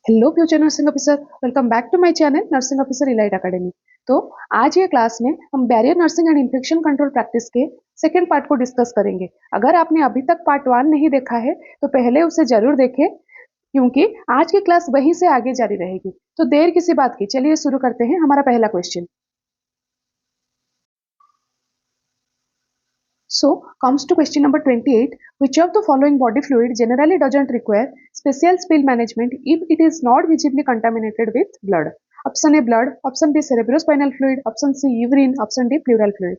Hello future nursing officer, welcome back to my channel nursing officer elite academy. तो आज ये class में हम barrier nursing and infection control practice के second part को discuss करेंगे। अगर आपने अभी तक पार्ट 1 नहीं देखा है तो पहले उसे जरूर देखें, क्योंकि आज की क्लास वहीं से आगे जारी रहेगी। तो देर किसी बात की, चलिए शुरू करते हैं। हमारा पहला question comes to question number 28. Which of the following body fluid generally doesn't require special spill management if it is not visibly contaminated with blood? Option A blood, option B cerebrospinal fluid, option C urine, option D pleural fluid.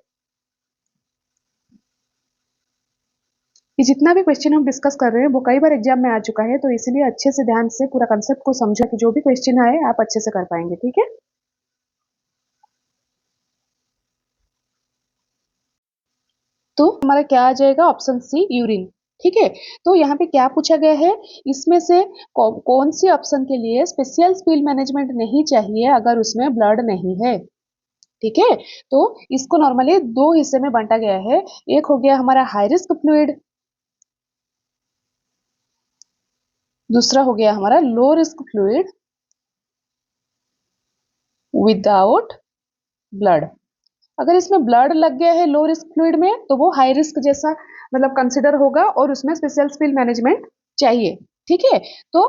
ये जितना भी question हम discuss कर रहे हैं वो कई बार exam में आ चुका है, तो इसलिए अच्छे से ध्यान से पूरा कंसेप्ट को समझो कि जो भी क्वेश्चन आए आप अच्छे से कर पाएंगे। ठीक है, तो हमारा क्या आ जाएगा? Option C urine. ठीक है, तो यहाँ पे क्या पूछा गया है, इसमें से कौन सी ऑप्शन के लिए स्पेशल स्पिल मैनेजमेंट नहीं चाहिए अगर उसमें ब्लड नहीं है। ठीक है, तो इसको नॉर्मली दो हिस्से में बांटा गया है। एक हो गया हमारा हाई रिस्क फ्लूइड, दूसरा हो गया हमारा low risk fluid without blood. अगर इसमें ब्लड लग गया है लो रिस्क फ्लूइड में तो वो हाई रिस्क जैसा मतलब कंसिडर होगा और उसमें स्पेशल स्पिल मैनेजमेंट चाहिए। ठीक है, तो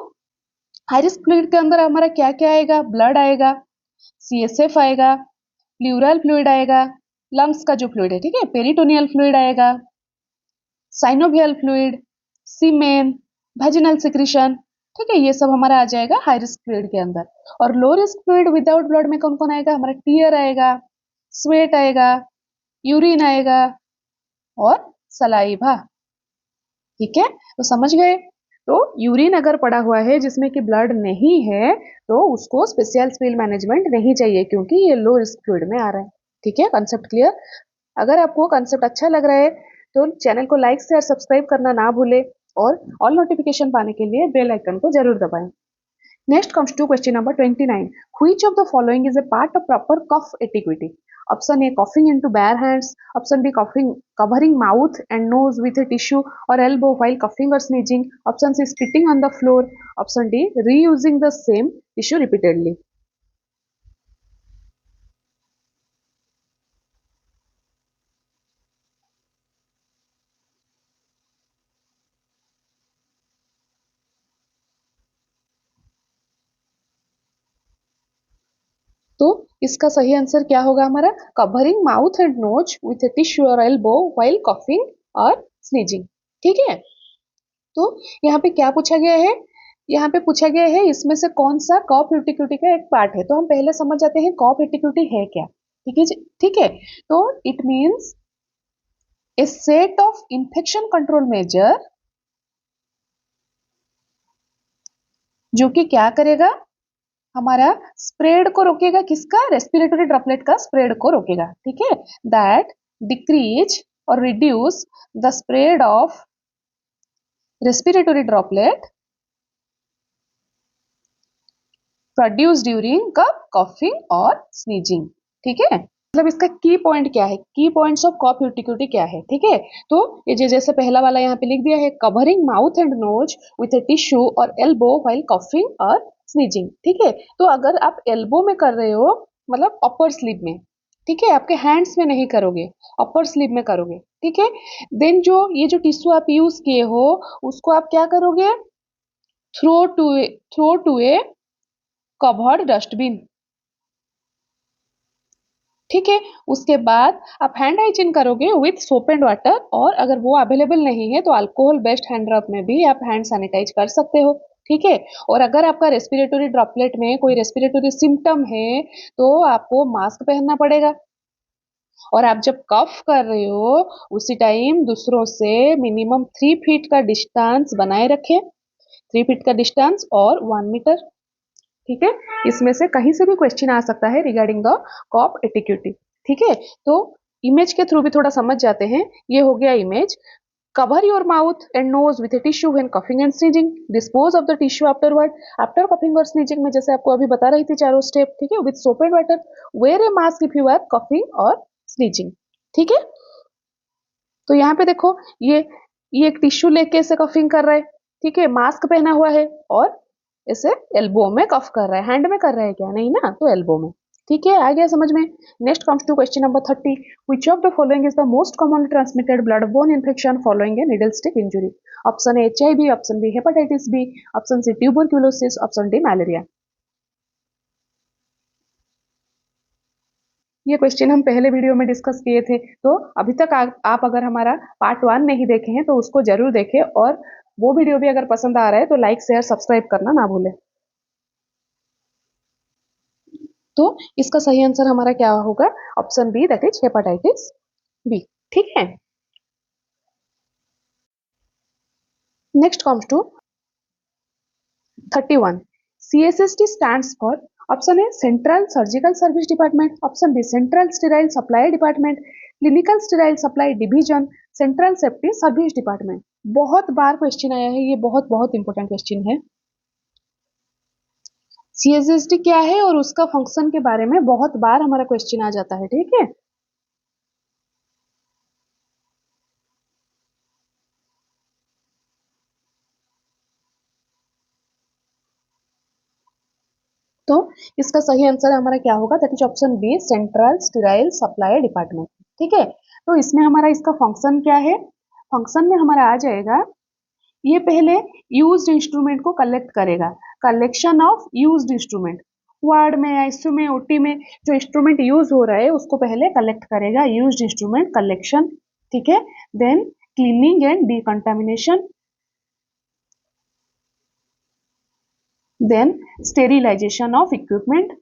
हाई रिस्क फ्लूइड के अंदर हमारा क्या क्या आएगा? ब्लड आएगा, सीएसएफ आएगा, प्लूरल फ्लूइड आएगा, लंग्स का जो फ्लूइड है, ठीक है, पेरिटोनियल फ्लूइड आएगा, साइनोवियल फ्लूइड, सीमेन, वेजिनल सिक्रीशन। ठीक है, ये सब हमारा आ जाएगा हाई रिस्क फ्लूइड के अंदर। और low risk fluid without blood में कौन कौन आएगा? हमारा टीयर आएगा, स्वेट आएगा, यूरिन आएगा और सलाइवा। ठीक है, तो समझ गए। तो यूरिन अगर पड़ा हुआ है जिसमें कि ब्लड नहीं है तो उसको स्पेशल स्पिल मैनेजमेंट नहीं चाहिए, क्योंकि ये लो रिस्क फ्लूइड में आ रहा है। ठीक है, कंसेप्ट क्लियर? अगर आपको कंसेप्ट अच्छा लग रहा है तो चैनल को लाइक शेयर सब्सक्राइब करना ना भूले और ऑल नोटिफिकेशन पाने के लिए बेल आइकन को जरूर दबाएं। Next comes to question number 29. Which of the following is a part of proper cough etiquette? Option A, coughing into bare hands. Option B, coughing, covering mouth and nose with a tissue or elbow while coughing or sneezing. Option C, spitting on the floor. Option D, reusing the same tissue repeatedly. तो इसका सही answer क्या होगा हमारा? Covering mouth and nose with a tissue और elbow while coughing और sneezing. ठीक है, तो यहाँ पे क्या पूछा गया है? यहाँ पे पूछा गया है इसमें से कौन सा कॉफ यूटिक्यूटी का एक पार्ट है। तो हम पहले समझ जाते हैं कॉफ यूटिक्यूटी है क्या। ठीक है जी, ठीक है, तो it means A set of infection control measure जो कि क्या करेगा? हमारा स्प्रेड को रोकेगा। किसका? रेस्पिरेटरी ड्रॉपलेट का स्प्रेड को रोकेगा। ठीक है, दैट डिक्रीज और reduce the spread of respiratory droplet produce during coughing और स्नीजिंग। ठीक है, मतलब इसका की पॉइंट क्या है, की पॉइंट्स ऑफ कॉफ यूटिक्यूटी क्या है। ठीक है, तो ये जैसे पहला वाला यहाँ पे लिख दिया है, covering mouth and nose with a tissue और एल्बो व्हाइल कॉफिंग और स्नीजिंग। ठीक है, तो अगर आप एल्बो में कर रहे हो मतलब अपर स्लीव में, ठीक है, आपके हैंड्स में नहीं करोगे, अपर स्लीव में करोगे। ठीक है, देन जो ये जो टिश्यू आप यूज किए हो उसको आप क्या करोगे? Throw to a covered dustbin. ठीक है, उसके बाद आप हैंड हाइजीन करोगे विथ सोप एंड वाटर, और अगर वो अवेलेबल नहीं है तो अल्कोहल बेस्ड हैंड रब में भी आप हैंड सैनिटाइज कर सकते हो। ठीक है, और अगर आपका रेस्पिरेटरी ड्रॉपलेट में कोई रेस्पिरेटरी सिम्टम है तो आपको मास्क पहनना पड़ेगा। और आप जब कफ कर रहे हो उसी टाइम दूसरों से मिनिमम 3 फीट का डिस्टेंस बनाए रखें, 3 फीट का डिस्टेंस और 1 मीटर। ठीक है, इसमें से कहीं से भी क्वेश्चन आ सकता है रिगार्डिंग द कॉप एटिक्यूटी। ठीक है, तो इमेज के थ्रू भी थोड़ा समझ जाते हैं। ये हो गया image. Cover your mouth and nose with a tissue when coughing and sneezing, dispose of the tissue afterward, after coughing और स्नीजिंग में जैसे आपको अभी बता रही थी चारों स्टेप। ठीक है, with soap and water, wear a mask if you are coughing और स्नीजिंग। ठीक है, तो यहाँ पे देखो ये एक टिश्यू लेके से कफिंग कर रहा है। ठीक है, मास्क पहना हुआ है और ऐसे एल्बो में कफ कर रहा है, हैंड में कर रहा है क्या, नहीं ना, तो एल्बो में। ठीक है, आ गया समझ में। Next comes to question number 30, which of the following is the most commonly transmitted blood borne infection following a needle stick injury? Option A HIV, option B hepatitis B, option C tuberculosis, option D malaria. ये question हम पहले video में discuss किए थे, तो अभी तक आप अगर हमारा पार्ट 1 नहीं देखे हैं तो उसको जरूर देखें, और वो वीडियो भी अगर पसंद आ रहा है तो लाइक शेयर सब्सक्राइब करना ना भूलें। तो इसका सही आंसर हमारा क्या होगा? Option B, that is hepatitis B. ठीक है, next comes to 31, CSSD stands for option A central surgical service department, option B central sterile supply department, clinical sterile supply division, central safety service department. बहुत बार question आया है, ये बहुत बहुत important question है। CSSD क्या है और उसका फंक्शन के बारे में बहुत बार हमारा क्वेश्चन आ जाता है। ठीक है, तो इसका सही आंसर हमारा क्या होगा? That is option B, central sterile supply department. ठीक है, तो इसमें हमारा इसका फंक्शन क्या है? फंक्शन में हमारा आ जाएगा, ये पहले यूज्ड इंस्ट्रूमेंट को कलेक्ट करेगा, collection of used instrument. Ward में, आईसीयू में, ओटी में जो इंस्ट्रूमेंट यूज हो रहा है उसको पहले कलेक्ट करेगा, यूज्ड इंस्ट्रूमेंट कलेक्शन। ठीक है, then cleaning and decontamination, then sterilization of equipment,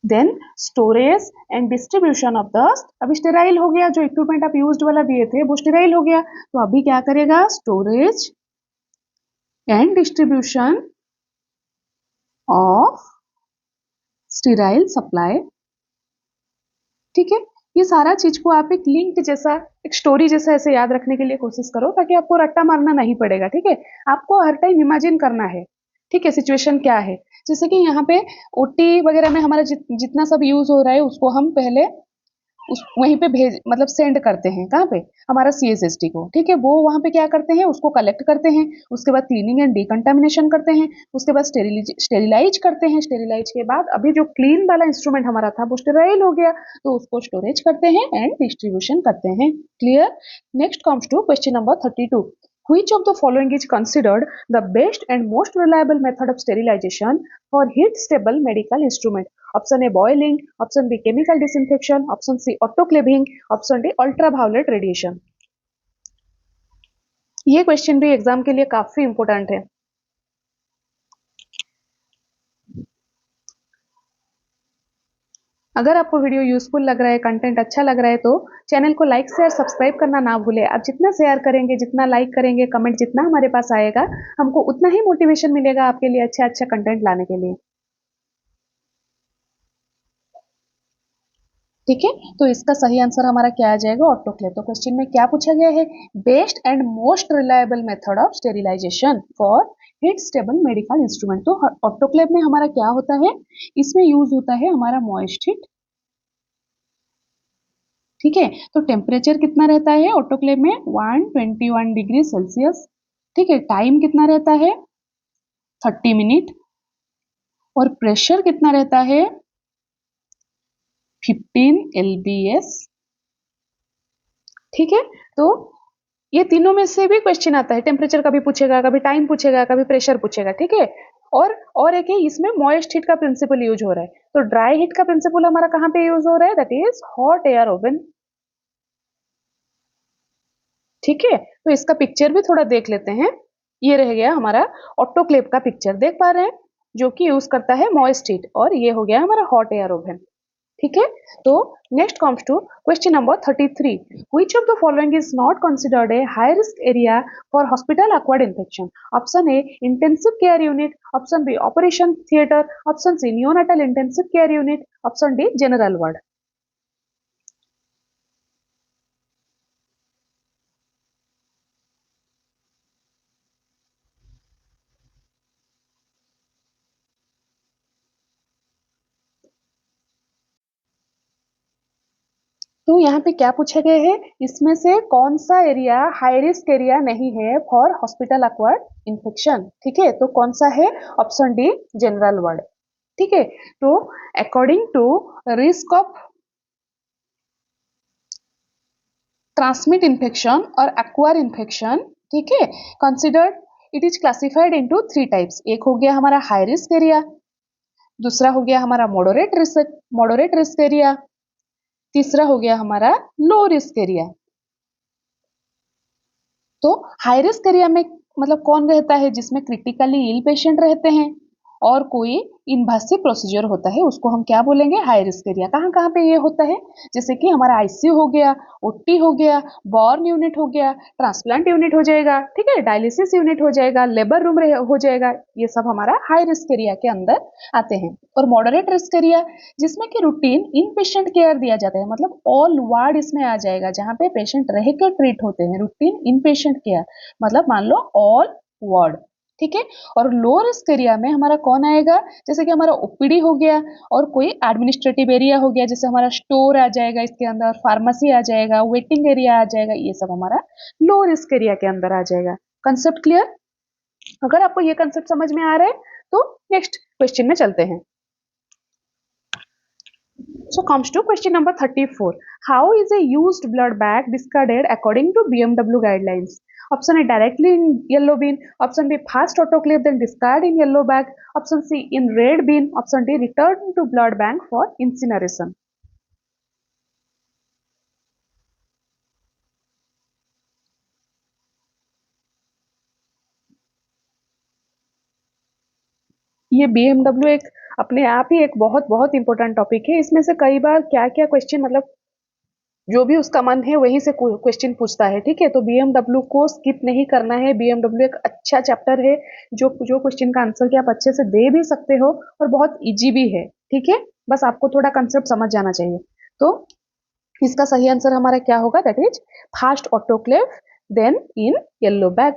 then storage and distribution of dust. अभी स्टेराइल हो गया, जो इक्विपमेंट आप यूज्ड वाला दिए थे वो स्टेराइल हो गया, तो अभी क्या करेगा? Storage and distribution of sterile supply. ठीक है, ये सारा चीज को आप एक लिंक जैसा, एक स्टोरी जैसा ऐसे याद रखने के लिए कोशिश करो, ताकि आपको रट्टा मारना नहीं पड़ेगा। ठीक है, आपको हर टाइम इमेजिन करना है। ठीक है, सिचुएशन क्या है, जैसे कि यहाँ पे ओटी वगैरह में हमारा जितना सब यूज हो रहा है उसको हम पहले उस वहीं पे भेज, मतलब सेंड करते हैं, कहाँ पे? हमारा CSSD को। ठीक है, वो वहां पे क्या करते हैं? उसको कलेक्ट करते हैं, उसके बाद क्लीनिंग एंड डिकंटामिनेशन करते हैं, उसके बाद स्टेरिलाइज करते हैं, स्टेरिलाइज के बाद अभी जो क्लीन वाला इंस्ट्रूमेंट हमारा था वो स्टेराइल हो गया, तो उसको स्टोरेज करते हैं एंड डिस्ट्रीब्यूशन करते हैं। Clear? Next comes to question number 32, which of the following is considered the best and most reliable method of sterilization for heat stable medical instrument? Option A boiling, option B chemical disinfection, option C autoclaving, option D ultraviolet radiation. ये क्वेश्चन भी exam के लिए काफी important है। अगर आपको video useful लग रहा है, कंटेंट अच्छा लग रहा है, तो चैनल को लाइक शेयर सब्सक्राइब करना ना भूले। आप जितना शेयर करेंगे, जितना लाइक करेंगे, कमेंट जितना हमारे पास आएगा, हमको उतना ही मोटिवेशन मिलेगा आपके लिए अच्छा अच्छा कंटेंट लाने के लिए। ठीक है, तो इसका सही आंसर हमारा क्या आ जाएगा? ऑटोक्लेव। तो क्वेश्चन में क्या पूछा गया है? Best and most reliable method of sterilization for heat stable medical instrument. तो ऑटोक्लेव में हमारा क्या होता है? इसमें यूज होता है हमारा मॉइस्ट हीट। ठीक है, तो टेम्परेचर कितना रहता है ऑटोक्लेव में? 121 डिग्री सेल्सियस। ठीक है, टाइम कितना रहता है? 30 मिनट। और प्रेशर कितना रहता है? 15 lbs। ठीक है, तो ये तीनों में से भी क्वेश्चन आता है, टेम्परेचर कभी पूछेगा, कभी टाइम पूछेगा, कभी प्रेशर पूछेगा। ठीक है, और एक है, इसमें मॉइस्ट हीट का प्रिंसिपल यूज हो रहा है। तो ड्राई हीट का प्रिंसिपल हमारा कहाँ पे यूज हो रहा है? That is hot air oven. ठीक है, तो इसका पिक्चर भी थोड़ा देख लेते हैं। ये रह गया हमारा ऑटोक्लेव का पिक्चर, देख पा रहे हैं, जो कि यूज करता है मॉइस्ट हीट, और ये हो गया हमारा हॉट एयर ओवन। ठीक है, तो next comes to question number 33, which of the following is not considered a high risk area for hospital acquired infection? Option A intensive care unit, option B operation theatre, option C neonatal intensive care unit, option D general ward. तो यहाँ पे क्या पूछा गया है, इसमें से कौन सा एरिया हाई रिस्क एरिया नहीं है फॉर हॉस्पिटल अक्वायर्ड इन्फेक्शन, ठीक है, तो कौन सा है, ऑप्शन डी जनरल वार्ड, ठीक है। तो according to risk of transmit infection और एक्वायर इन्फेक्शन, ठीक है, considered, it is classified into 3 types. एक हो गया हमारा हाई रिस्क एरिया, दूसरा हो गया हमारा मॉडरेट रिस्क एरिया, तीसरा हो गया हमारा लो रिस्क एरिया। तो हाई रिस्क एरिया में मतलब कौन रहता है, जिसमें क्रिटिकली इल पेशेंट रहते हैं और कोई इनवासिव प्रोसीजर होता है, उसको हम क्या बोलेंगे, हाई रिस्क एरिया। कहाँ कहाँ पे ये होता है, जैसे कि हमारा आईसीयू हो गया, ओटी हो गया, बॉर्न यूनिट हो गया, ट्रांसप्लांट यूनिट हो जाएगा, ठीक है, डायलिसिस यूनिट हो जाएगा, लेबर रूम हो जाएगा, ये सब हमारा हाई रिस्क एरिया के अंदर आते हैं। और मॉडरेट रिस्क एरिया, जिसमें कि रूटीन इन पेशेंट केयर दिया जाता है, मतलब ऑल वार्ड इसमें आ जाएगा, जहाँ पे पेशेंट रह कर ट्रीट होते हैं, रूटीन इन पेशेंट केयर, मतलब मान लो ऑल वार्ड, ठीक है। और लो रिस्क एरिया में हमारा कौन आएगा, जैसे कि हमारा ओपीडी हो गया और कोई एडमिनिस्ट्रेटिव एरिया हो गया, जैसे हमारा स्टोर आ जाएगा, इसके अंदर फार्मेसी आ जाएगा, वेटिंग एरिया आ जाएगा, ये सब हमारा लो रिस्क एरिया के अंदर आ जाएगा। Concept clear? अगर आपको ये कंसेप्ट समझ में आ रहा है तो नेक्स्ट क्वेश्चन में चलते हैं। So comes to question number 34. How is a used blood bag discarded according to BMW guidelines? Option A, directly in yellow bin. Option B, fast autoclave then discard in yellow bag. Option C, in red bin. Option D, return to blood bank for incineration. ये BMW एक अपने आप ही एक बहुत बहुत important topic है। इसमें से कई बार क्या क्या क्वेश्चन, मतलब जो भी उसका मन है वहीं से क्वेश्चन पूछता है, ठीक है। तो BMW को स्किप नहीं करना है। BMW एक अच्छा चैप्टर है, जो जो क्वेश्चन का आंसर कि आप अच्छे से दे भी सकते हो और बहुत इजी भी है, ठीक है। बस आपको थोड़ा कंसेप्ट समझ जाना चाहिए। तो इसका सही आंसर हमारा क्या होगा, that is fast autoclave then in yellow bag,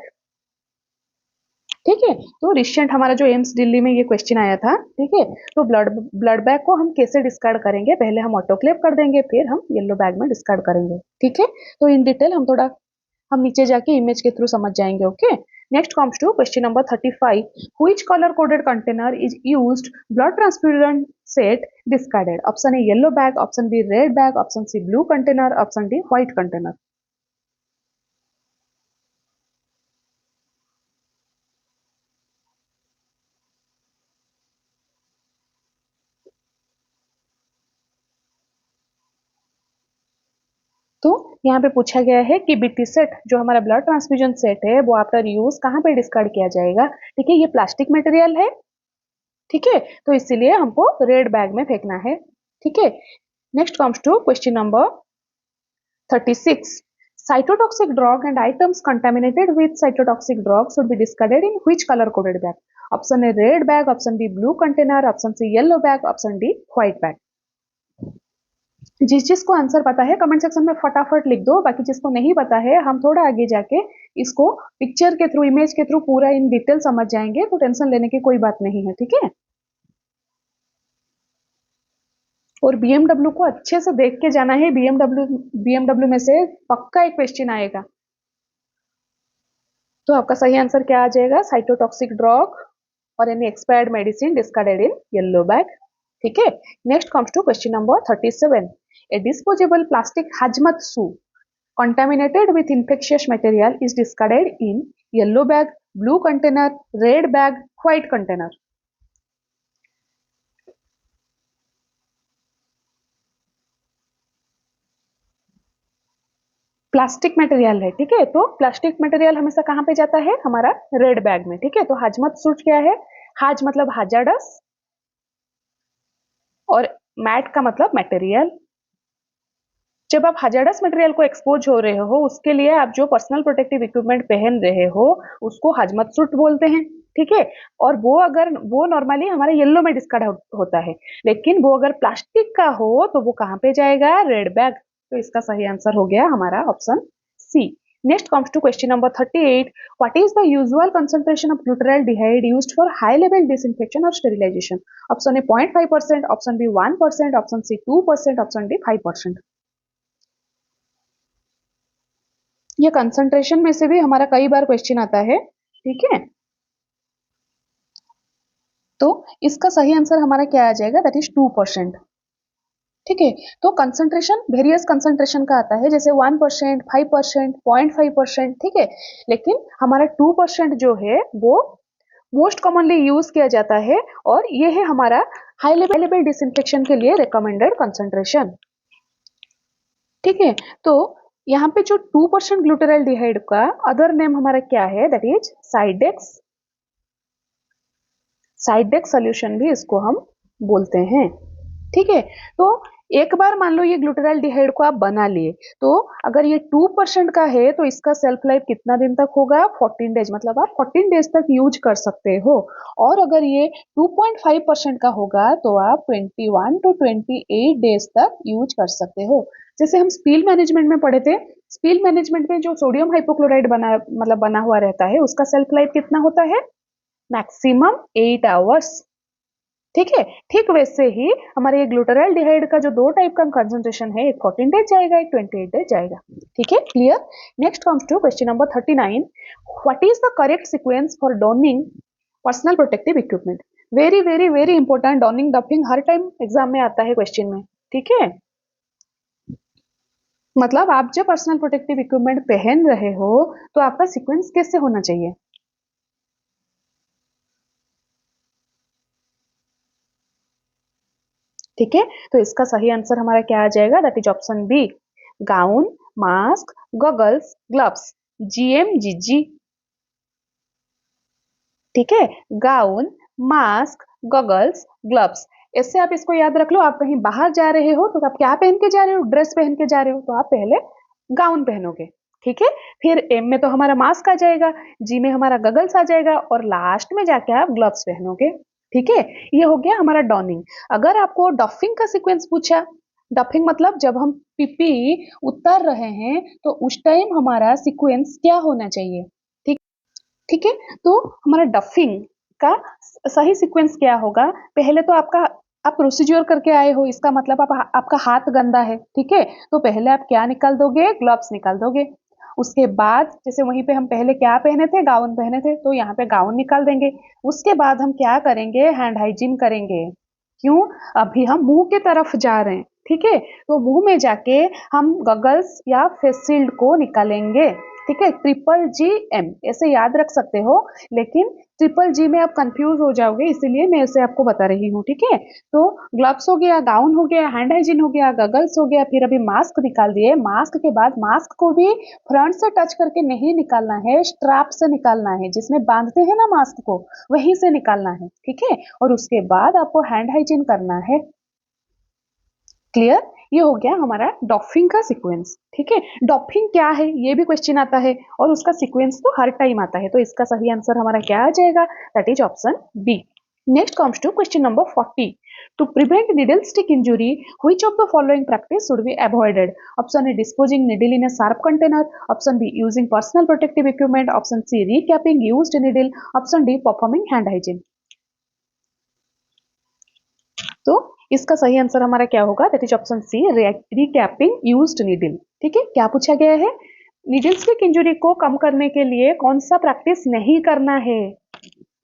ठीक है। तो रिसेंट हमारा जो एम्स दिल्ली में ये क्वेश्चन आया था, ठीक है। तो ब्लड बैग को हम कैसे डिस्कार्ड करेंगे, पहले हम ऑटोक्लेव कर देंगे, फिर हम येलो बैग में डिस्कार्ड करेंगे, ठीक है। तो इन डिटेल हम नीचे जाके इमेज के थ्रू समझ जाएंगे, okay. Next comes to question number 35. Which colour coded container is used blood transfusion set discarded? Option A yellow bag, option B red bag, option C blue container, option D white container. तो यहाँ पे पूछा गया है कि BT set, जो हमारा blood transfusion set है, वो आफ्टर यूज कहाँ पे डिस्कार्ड किया जाएगा, ठीक है। ये प्लास्टिक मटेरियल है, ठीक है, तो इसीलिए हमको रेड बैग में फेंकना है, ठीक है। Next comes to question number 36. Cytotoxic drug and items contaminated with cytotoxic drug should be discarded in which color coded bag? Option A red bag, option B blue container, option C yellow bag, option D white bag. जिस जिसको answer पता है comment section में फटाफट लिख दो, बाकी जिसको नहीं पता है हम थोड़ा आगे जाके इसको पिक्चर के थ्रू, इमेज के थ्रू पूरा इन डिटेल समझ जाएंगे, तो टेंशन लेने की कोई बात नहीं है, ठीक है। और BMW को अच्छे से देख के जाना है, BMW में से पक्का एक क्वेश्चन आएगा। तो आपका सही आंसर क्या आ जाएगा, साइटोटॉक्सिक ड्रग और any expired medicine discarded in yellow bag, ठीक है। Next comes to question number 37. A disposable plastic hazmat shoe contaminated with infectious material is discarded in yellow bag, blue container, red bag, white container. Plastic material है, ठीक है, तो plastic material हमेशा कहाँ पे जाता है, हमारा रेड बैग में, ठीक है। तो हाजमत सूट क्या है, हाज मतलब हाजार्डस और मैट का मतलब मटेरियल। जब आप हाजार्डस मटेरियल को एक्सपोज हो रहे हो, उसके लिए आप जो पर्सनल प्रोटेक्टिव इक्विपमेंट पहन रहे हो उसको हाजमत सूट बोलते हैं, ठीक है। और वो नॉर्मली हमारे येलो में डिस्कार्ड होता है, लेकिन वो अगर प्लास्टिक का हो तो वो कहाँ पे जाएगा, रेड बैग। तो इसका सही आंसर हो गया हमारा option C. Next comes to question number 38. What is the usual concentration of glutaraldehyde used for high level disinfection और sterilization? Option A 0.5%, option B 1%, option C 2%, option D 5%। ये concentration में से भी हमारा कई बार क्वेश्चन आता है, ठीक है। तो इसका सही आंसर हमारा क्या आ जाएगा, दैट इज 2%, ठीक है। तो कंसंट्रेशन वेरियस कंसंट्रेशन का आता है, जैसे 1%, 5%, 0.5%, ठीक है। लेकिन हमारा 2% जो है वो मोस्ट कॉमनली यूज किया जाता है, और ये है हमारा हाई लेवल डिसइंफेक्शन के लिए रिकमेंडेड कंसंट्रेशन, ठीक है। तो यहाँ पे जो 2% ग्लूटाराल्डिहाइड का अदर नेम हमारा क्या है, दैट इज साइडेक्स, साइडेक्स सोल्यूशन भी इसको हम बोलते हैं, ठीक है। तो एक बार मान लो ये ग्लूटाराल्डिहाइड को आप बना लिए, तो अगर ये 2% का है तो इसका सेल्फ लाइफ कितना दिन तक होगा, 14 डेज, मतलब आप 14 डेज तक यूज कर सकते हो। और अगर ये 2.5% का होगा तो आप 21 टू 28 डेज तक यूज कर सकते हो। जैसे हम स्पील मैनेजमेंट में पढ़े थे, स्पील मैनेजमेंट में जो सोडियम हाइपोक्लोराइड बना मतलब बना हुआ रहता है, उसका सेल्फ लाइफ कितना होता है, मैक्सिमम 8 आवर्स, ठीक है। ठीक वैसे ही हमारे ये ग्लूटाराल्डिहाइड का जो दो टाइप का कंसंट्रेशन है, एक 14 डेज जाएगा, एक 28 डेज जाएगा, ठीक है, clear. Next comes to question number 39, what is the correct sequence for donning personal protective equipment. Very very very important, donning doffing हर टाइम एग्जाम में आता है क्वेश्चन में, ठीक है। मतलब आप जब पर्सनल प्रोटेक्टिव इक्विपमेंट पहन रहे हो तो आपका सीक्वेंस कैसे होना चाहिए, ठीक है। तो इसका सही आंसर हमारा क्या आ जाएगा, that is option B, gown, mask, goggles, gloves, GMGG, ठीक है। गाउन, मास्क, गॉगल्स, ग्लव्स, ऐसे आप इसको याद रख लो। आप कहीं बाहर जा रहे हो तो आप क्या पहन के जा रहे हो, ड्रेस पहन के जा रहे हो, तो आप पहले गाउन पहनोगे, ठीक है। फिर एम में तो हमारा मास्क आ जाएगा, जी में हमारा गगल्स आ जाएगा, और लास्ट में जाके आप ग्लव्स पहनोगे, ठीक है। ये हो गया हमारा डॉनिंग। अगर आपको डफिंग का सीक्वेंस पूछा, डफिंग मतलब जब हम पीपी उतार रहे हैं तो उस टाइम हमारा सीक्वेंस क्या होना चाहिए, ठीक, ठीक है। तो हमारा डफिंग का सही सीक्वेंस क्या होगा, पहले तो आपका आप प्रोसीजर करके आए हो, इसका मतलब आपका हाथ गंदा है, ठीक है। तो पहले आप क्या निकाल दोगे, ग्लव्स निकाल दोगे। उसके बाद जैसे वहीं पे हम पहले क्या पहने थे, गाउन पहने थे, तो यहाँ पे गाउन निकाल देंगे। उसके बाद हम क्या करेंगे, हैंड हाइजीन करेंगे। क्यों, अभी हम मुंह के तरफ जा रहे हैं, ठीक है। तो मुंह में जाके हम गगल्स या फेस शील्ड को निकालेंगे, ठीक है। GGM ऐसे याद रख सकते हो, लेकिन GGG में आप कंफ्यूज हो जाओगे, इसीलिए मैं इसे आपको बता रही हूँ, ठीक है। तो ग्लव्स हो गया, गाउन हो गया, हैंड हाइजीन हो गया, गगल्स हो गया, फिर अभी मास्क निकाल दिए। मास्क के बाद मास्क को भी फ्रंट से टच करके नहीं निकालना है, स्ट्रैप से निकालना है, जिसमें बांधते हैं ना मास्क को, वहीं से निकालना है, ठीक है। और उसके बाद आपको हैंड हाइजीन करना है, क्लियर। ये हो गया हमारा डॉफिंग का सीक्वेंस, ठीक है। डॉफिंग क्या है ये भी क्वेश्चन आता है, और उसका सीक्वेंस तो हर टाइम आता है, तो इसका सही आंसर हमारा क्या आ जाएगा, that is option B. Next comes to question number 40, to prevent needle stick injury which of the following practice should be avoided, option A disposing needle in a sharp container, option B using personal protective equipment, option C recapping used needle, option D performing hand hygiene। तो इसका सही answer हमारा क्या होगा, that is option C, recapping used needle, ठीक है। क्या पूछा गया है, नीडल स्टिक इंजरी को कम करने के लिए कौन सा प्रैक्टिस नहीं करना है,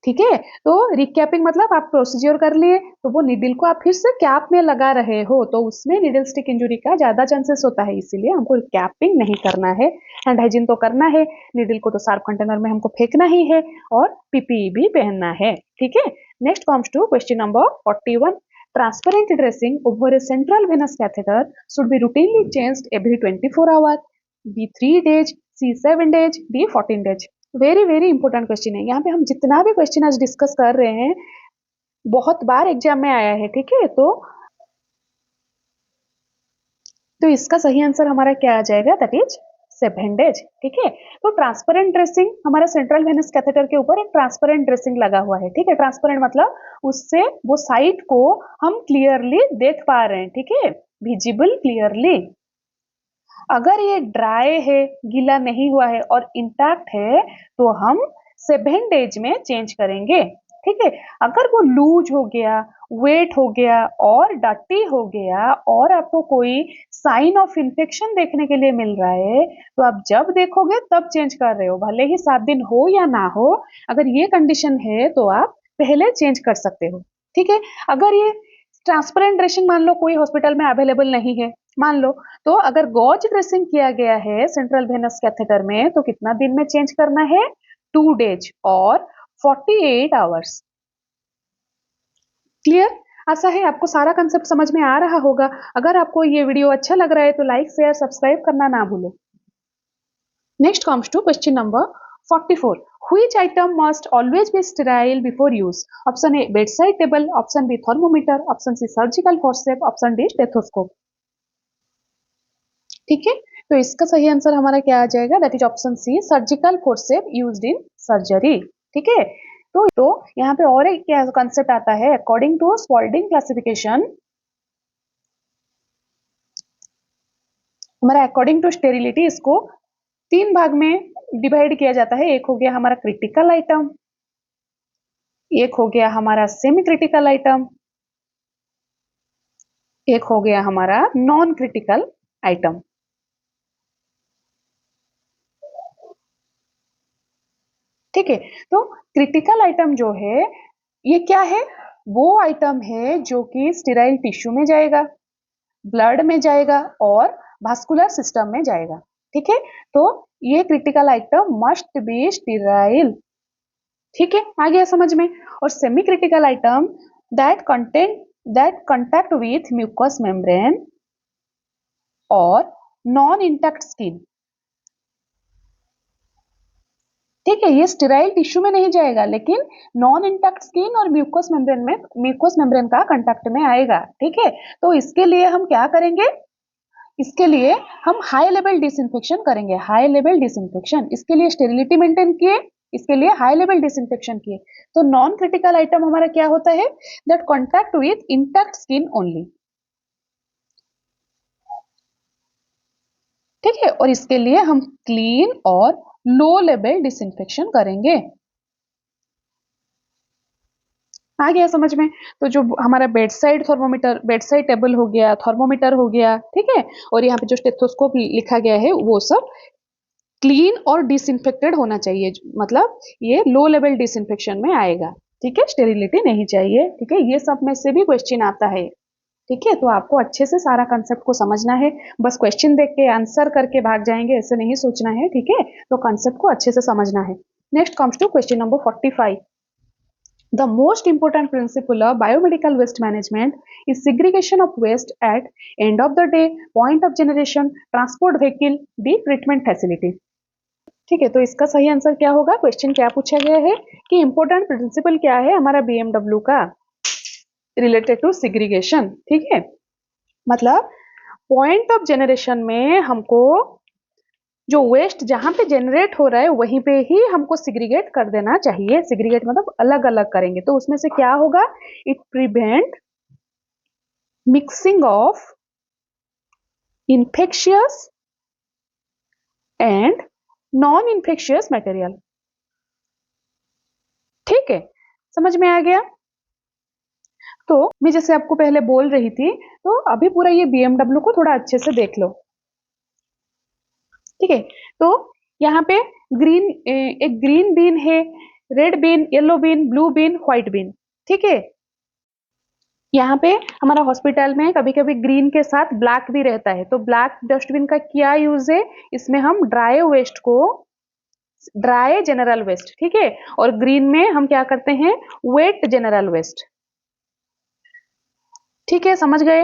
ठीक है। तो रिकैपिंग मतलब आप प्रोसीजर कर लिए, तो वो नीडल को आप फिर से कैप में लगा रहे हो, तो उसमें नीडल स्टिक इंजरी का ज्यादा चांसेस होता है, इसीलिए हमको रिकैपिंग नहीं करना है। हैंड हाइजीन तो करना है, नीडल को तो शार्प कंटेनर में हमको फेंकना ही है, और पीपीई भी पहनना है, ठीक है। Next comes to question number 41, transparent dressing over a central venous catheter should be routinely changed every 24 hours, B 3 days, C 7 days, D 14 days। Very very important question है, यहाँ पे हम जितना भी क्वेश्चन आज डिस्कस कर रहे हैं बहुत बार एग्जाम में आया है, ठीक है। तो इसका सही आंसर हमारा क्या आ जाएगा, दैट इज 7 days, ठीक है। तो ट्रांसपेरेंट ड्रेसिंग, हमारा सेंट्रल वेनस कैथेटर के ऊपर एक ट्रांसपेरेंट ड्रेसिंग लगा हुआ है, ठीक है। ट्रांसपेरेंट मतलब उससे वो साइट को हम क्लियरली देख पा रहे हैं, ठीक है, विजिबल क्लियरली। अगर ये ड्राई है, गीला नहीं हुआ है और इंटैक्ट है, तो हम 7 days में चेंज करेंगे, ठीक है। अगर वो लूज हो गया, वेट हो गया और डर्टी हो गया और आपको कोई साइन ऑफ इन्फेक्शन देखने के लिए मिल रहा है, तो आप जब देखोगे तब चेंज कर रहे हो, भले ही 7 दिन हो या ना हो। अगर ये कंडीशन है तो आप पहले चेंज कर सकते हो, ठीक है। अगर ये ट्रांसपेरेंट ड्रेसिंग मान लो कोई हॉस्पिटल में अवेलेबल नहीं है, मान लो, तो अगर गॉज ड्रेसिंग किया गया है सेंट्रल वेनस कैथेटर में, तो कितना दिन में चेंज करना है? 2 डेज और 48 आवर्स। क्लियर? आशा है आपको सारा कंसेप्ट समझ में आ रहा होगा। अगर आपको ये वीडियो अच्छा लग रहा है तो लाइक शेयर सब्सक्राइब करना ना भूलें। Next comes to question number 44. Which item must always be sterile before use? Option A bedside table, option B thermometer, option C surgical forceps, option D stethoscope. ठीक है, तो इसका सही आंसर हमारा क्या आ जाएगा? That is option C surgical forcep used in surgery. ठीक है, तो यहाँ पे और एक क्या कंसेप्ट आता है, अकॉर्डिंग टू स्पॉल्डिंग क्लासिफिकेशन, हमारा अकॉर्डिंग टू स्टेरिलिटी इसको 3 भाग में डिवाइड किया जाता है। एक हो गया हमारा क्रिटिकल आइटम, एक हो गया हमारा सेमी क्रिटिकल आइटम, एक हो गया हमारा नॉन क्रिटिकल आइटम। ठीक है, तो क्रिटिकल आइटम जो है ये क्या है? वो आइटम है जो कि स्टेराइल टिश्यू में जाएगा, ब्लड में जाएगा और वास्कुलर सिस्टम में जाएगा। ठीक है, तो ये critical item must be sterile. ठीक है, आ गया समझ में। और semi critical item that contact with mucous membrane और नॉन इंटैक्ट स्किन। ठीक है, ये स्टेराइल टिश्यू में नहीं जाएगा, लेकिन नॉन इंटैक्ट स्किन और म्यूकोस मेम्ब्रेन का कांटेक्ट में आएगा। ठीक है, तो इसके लिए हम क्या करेंगे? इसके लिए हम हाई लेवल डिसइंफेक्शन करेंगे, हाई लेवल डिसइंफेक्शन। इसके लिए स्टेरिलिटी मेंटेन किए, इसके लिए हाई लेवल डिसइंफेक्शन किए। तो नॉन क्रिटिकल आइटम हमारा क्या होता है? That contact with intact skin only. ठीक है, और इसके लिए हम क्लीन और लो लेवल डिसइंफेक्शन करेंगे। आ गया समझ में। तो जो हमारा बेडसाइड थर्मोमीटर, बेडसाइड टेबल हो गया, थर्मोमीटर हो गया, ठीक है, और यहाँ पे जो स्टेथोस्कोप लिखा गया है वो सब क्लीन और डिसइंफेक्टेड होना चाहिए, मतलब ये लो लेवल डिसइंफेक्शन में आएगा। ठीक है, स्टेरिलिटी नहीं चाहिए। ठीक है, ये सब में से भी क्वेश्चन आता है। ठीक है, तो आपको अच्छे से सारा कंसेप्ट को समझना है, बस क्वेश्चन देख के आंसर करके भाग जाएंगे ऐसे नहीं सोचना है। ठीक है, तो कंसेप्ट को अच्छे से समझना है। Next comes to question number 45. The most important principle of biomedical waste management is segregation of waste at end of the day, point of generation, transport vehicle, the treatment facility. ठीक है, तो इसका सही आंसर क्या होगा? Question क्या पूछा गया है कि इंपॉर्टेंट प्रिंसिपल क्या है हमारा बीएमडब्ल्यू का रिलेटेड टू सेग्रीगेशन। ठीक है, मतलब पॉइंट ऑफ जनरेशन में हमको जो वेस्ट जहां पे जनरेट हो रहा है वहीं पे ही हमको सिग्रीगेट कर देना चाहिए। सिग्रीगेट मतलब अलग अलग करेंगे, तो उसमें से क्या होगा? It prevent mixing of infectious and non infectious material. ठीक है, समझ में आ गया। तो मैं जैसे आपको पहले बोल रही थी, तो अभी पूरा ये बीएमडब्ल्यू को थोड़ा अच्छे से देख लो। ठीक है, तो यहाँ पे एक ग्रीन बीन है, red bin, yellow bin, blue bin, white bin. ठीक है, यहाँ पे हमारा हॉस्पिटल में कभी कभी ग्रीन के साथ ब्लैक भी रहता है, तो ब्लैक डस्टबिन का क्या यूज है? इसमें हम ड्राई वेस्ट को, ड्राई जनरल वेस्ट, ठीक है, और ग्रीन में हम क्या करते हैं? Wet general waste. ठीक है, समझ गए।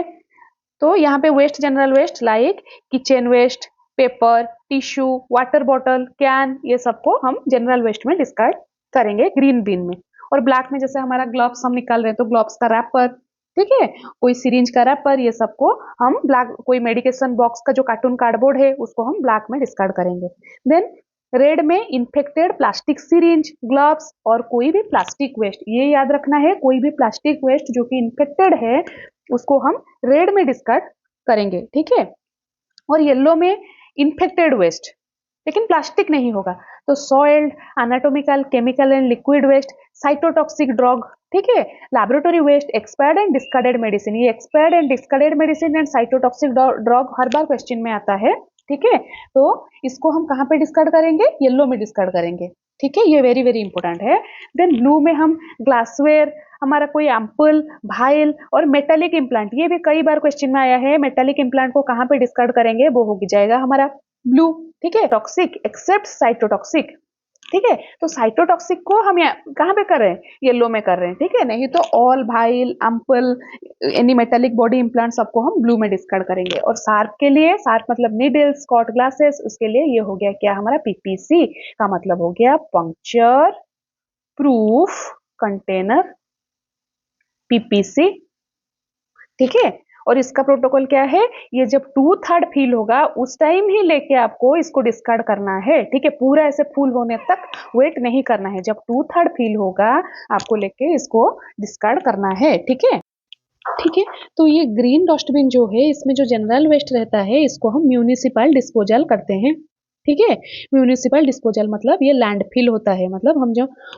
तो यहाँ पे waste general waste like kitchen waste, paper, tissue, water bottle, can, ये सबको हम जनरल वेस्ट में डिस्कार्ड करेंगे ग्रीन बिन में। और ब्लैक में जैसे हमारा ग्लव्स हम निकाल रहे हैं, तो ग्लव्स का रैपर, ठीक है, कोई सिरिंज का रैपर, ये सबको हम ब्लैक, कोई मेडिकेशन बॉक्स का जो कार्टून कार्डबोर्ड है उसको हम ब्लैक में डिस्कार्ड करेंगे। देन रेड में इन्फेक्टेड प्लास्टिक सिरिंज, ग्लव्स और कोई भी प्लास्टिक वेस्ट, ये याद रखना है, कोई भी प्लास्टिक वेस्ट जो कि इन्फेक्टेड है उसको हम रेड में डिस्कार्ड करेंगे। ठीक है, और येलो में इन्फेक्टेड वेस्ट, लेकिन प्लास्टिक नहीं होगा, तो soiled, anatomical, chemical and liquid waste, cytotoxic drug, ठीक है, laboratory waste, expired and discarded medicine. ये expired and discarded medicine and cytotoxic drug हर बार क्वेश्चन में आता है, ठीक है। तो इसको हम कहाँ पे डिस्कार्ड करेंगे? येलो में डिस्कार्ड करेंगे, ठीक है, ये वेरी वेरी इंपॉर्टेंट है। देन ब्लू में हम ग्लासवेयर, हमारा कोई एम्पल, भाइल और मेटालिक इम्प्लांट, ये भी कई बार क्वेश्चन में आया है। मेटालिक इम्प्लांट को कहाँ पे डिस्कार्ड करेंगे? वो हो जाएगा हमारा ब्लू, ठीक है। टॉक्सिक एक्सेप्ट साइटोटॉक्सिक, ठीक है। तो साइटोटॉक्सिक को हम कहाँ पे कर रहे हैं? येलो में कर रहे हैं, ठीक है। नहीं तो ऑल, भाइल, ample, any metallic body implant सबको हम ब्लू में डिस्कार्ड करेंगे। और सार्प के लिए, सार्प मतलब नीडल, स्कॉट ग्लासेस, उसके लिए ये हो गया क्या हमारा? पीपीसी का मतलब हो गया पंक्चर प्रूफ कंटेनर, पीपीसी, ठीक है। और इसका प्रोटोकॉल क्या है? ये जब 2/3 फील होगा उस टाइम ही लेके आपको इसको डिस्कार्ड करना है, ठीक है। पूरा ऐसे फुल होने तक वेट नहीं करना है, जब 2/3 फील होगा आपको लेके इसको डिस्कार्ड करना है, ठीक है, ठीक है। तो ये ग्रीन डस्टबिन जो है, इसमें जो जनरल वेस्ट रहता है इसको हम म्यूनिसिपल डिस्पोजल करते हैं, ठीक है। म्यूनिसिपल डिस्पोजल मतलब ये लैंडफिल होता है, मतलब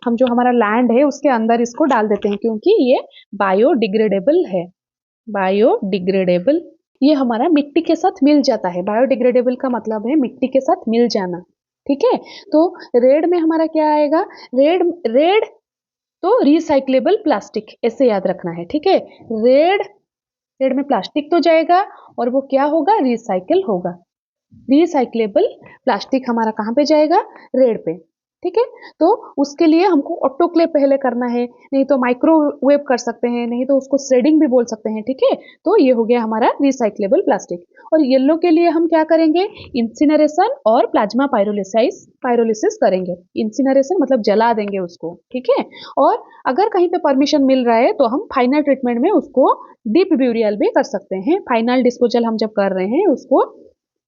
हम जो हमारा लैंड है उसके अंदर इसको डाल देते हैं, क्योंकि ये बायोडिग्रेडेबल है। बायोडिग्रेडेबल, ये हमारा मिट्टी के साथ मिल जाता है। बायोडिग्रेडेबल का मतलब है मिट्टी के साथ मिल जाना, ठीक है। तो रेड में हमारा क्या आएगा? रेड रेड तो रिसाइक्लेबल प्लास्टिक, ऐसे याद रखना है, ठीक है। रेड, रेड में प्लास्टिक तो जाएगा और वो क्या होगा? रिसाइकिल होगा। रिसाइक्लेबल प्लास्टिक हमारा कहाँ पे जाएगा? रेड पे, ठीक है। तो उसके लिए हमको ऑटोक्लेव पहले करना है, नहीं तो माइक्रोवेव कर सकते हैं, नहीं तो उसको श्रेडिंग भी बोल सकते हैं, ठीक है। तो ये हो गया हमारा रिसाइक्लेबल प्लास्टिक। और येलो के लिए हम क्या करेंगे? इंसिनरेशन और प्लाज्मा पायरोलिसिस करेंगे। इंसिनरेशन मतलब जला देंगे उसको, ठीक है। और अगर कहीं पे परमिशन मिल रहा है तो हम फाइनल ट्रीटमेंट में उसको डीप ब्यूरियल भी कर सकते हैं। फाइनल डिस्पोजल हम जब कर रहे हैं उसको,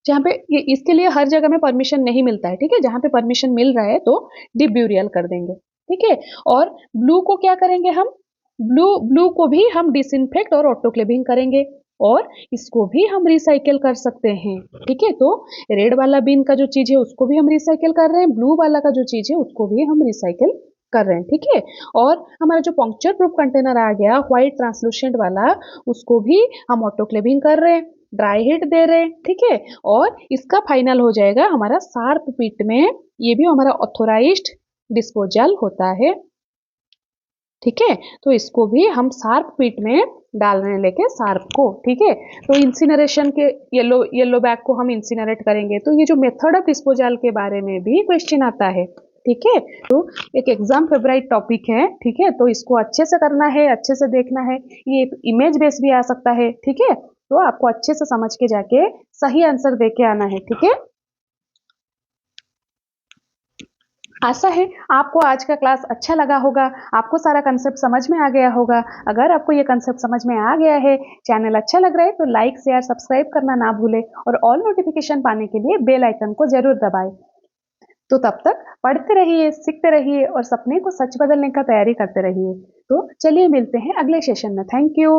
जहाँ पे ये, इसके लिए हर जगह में परमिशन नहीं मिलता है, ठीक है। जहाँ पे परमिशन मिल रहा है तो डीप ब्यूरियल कर देंगे, ठीक है। और ब्लू को क्या करेंगे हम? ब्लू को भी हम डिसइंफेक्ट और ऑटोक्लेविंग करेंगे, और इसको भी हम रिसाइकिल कर सकते हैं, ठीक है। तो रेड वाला बिन का जो चीज है उसको भी हम रिसाइकिल कर रहे हैं, ब्लू वाला का जो चीज है उसको भी हम रिसाइकिल कर रहे हैं, ठीक है। और हमारा जो पंक्चर प्रूफ कंटेनर आ गया व्हाइट ट्रांसलूसेंट वाला, उसको भी हम ऑटोक्लेविंग कर रहे हैं, ड्राई हीट दे रहे हैं, ठीक है। और इसका फाइनल हो जाएगा हमारा शार्प पिट में, ये भी हमारा ऑथोराइज्ड डिस्पोजल होता है, ठीक है। तो इसको भी हम शार्प पिट में डाल रहे हैं लेके शार्प को, ठीक है। तो इंसिनरेशन के येलो बैग को हम इंसिनरेट करेंगे। तो ये जो मेथड ऑफ डिस्पोजल के बारे में भी क्वेश्चन आता है, ठीक है। तो एक एग्जाम फेवराइट टॉपिक है, ठीक है। तो इसको अच्छे से करना है, अच्छे से देखना है। ये इमेज बेस भी आ सकता है, ठीक है। तो आपको अच्छे से समझ के जाके सही आंसर दे के आना है, ठीक है। आशा है आपको आज का क्लास अच्छा लगा होगा, आपको सारा कंसेप्ट समझ में आ गया होगा। अगर आपको ये कंसेप्ट समझ में आ गया है, चैनल अच्छा लग रहा है तो लाइक शेयर सब्सक्राइब करना ना भूले, और ऑल नोटिफिकेशन पाने के लिए बेल आइकन को जरूर दबाएं। तो तब तक पढ़ते रहिए, सीखते रहिए और सपने को सच बदलने का तैयारी करते रहिए। तो चलिए मिलते हैं अगले सेशन में। Thank you.